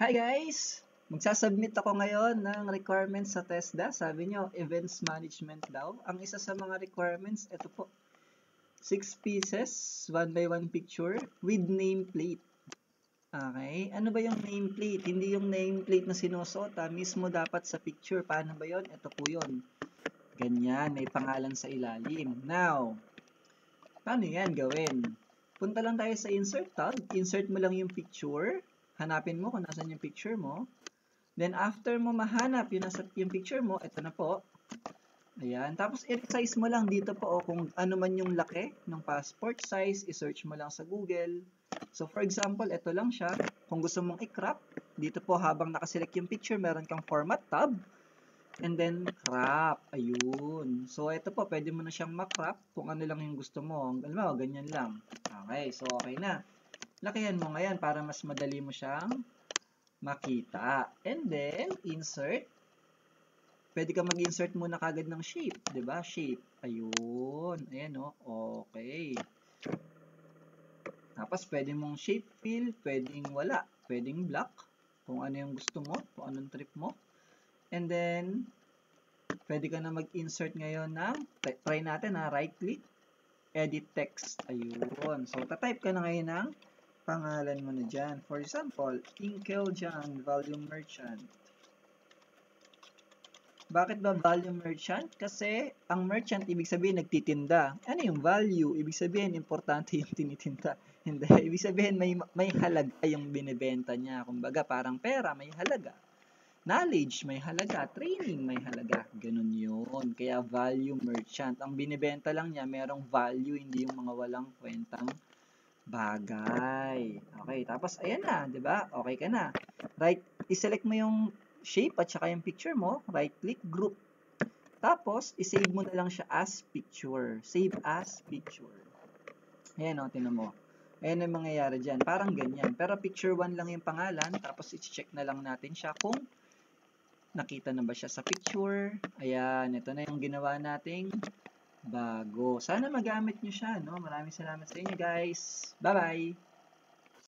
Hi guys! Magsasubmit ako ngayon ng requirements sa TESDA. Sabi nyo, events management daw. Ang isa sa mga requirements, ito po. 6 pieces, 1 by 1 picture with nameplate. Okay? Ano ba yung nameplate? Hindi yung nameplate na sinusuot. Mismo dapat sa picture. Paano ba yon? Ito po yun. Ganyan, may pangalan sa ilalim. Now, paano yan gawin? Punta lang tayo sa insert tab. Insert mo lang yung picture. Hanapin mo kung nasan yung picture mo. Then, after mo mahanap yung picture mo, ito na po. Ayan. Tapos, i-resize mo lang dito po kung ano man yung laki ng passport size. I-search mo lang sa Google. So, for example, ito lang siya. Kung gusto mong i-crop, dito po habang nakaselect yung picture, meron kang format tab. And then, crop. Ayun. So, ito po, pwede mo na siyang ma-crop kung ano lang yung gusto mo. Alam mo, ganyan lang. Okay. So, okay na. Lakihan mo ngayon para mas madali mo siyang makita. And then, insert. Pwede ka mag-insert muna kagad ng shape. Diba? Shape. Ayun. Ayan o. Okay. Tapos, pwede mong shape fill. Pwedeng wala. Pwedeng black. Kung ano yung gusto mo. Kung anong trip mo. And then, pwede ka na mag-insert ngayon ng, try natin ha, right-click. Edit text. Ayun. So, tatype ka na ngayon ng pangalan mo na dyan. For example, Inkel Jan, Volume Merchant. Bakit ba Volume Merchant? Kasi ang merchant, ibig sabihin, nagtitinda. Ano yung value? Ibig sabihin, importante yung tinitinda. Hindi. Ibig sabihin, may halaga yung binibenta niya. Kumbaga, parang pera, may halaga. Knowledge, may halaga. Training, may halaga. Ganun yun. Kaya value merchant. Ang binibenta lang niya, merong value, hindi yung mga walang kwentang bagay. Okay, tapos ayan na, 'di ba? Okay ka na. Right, i-select mo yung shape at saka yung picture mo, right click, group. Tapos i-save mo na lang siya as picture. Save as picture. Ayan o, tinan mo. Ayan ang mangyayari diyan. Parang ganyan. Pero picture 1 lang yung pangalan, tapos i-check na lang natin siya kung nakita na ba siya sa picture. Ayan, ito na yung ginawa nating bago. Sana magamit nyo siya, no? Maraming salamat sa inyo, guys. Bye-bye!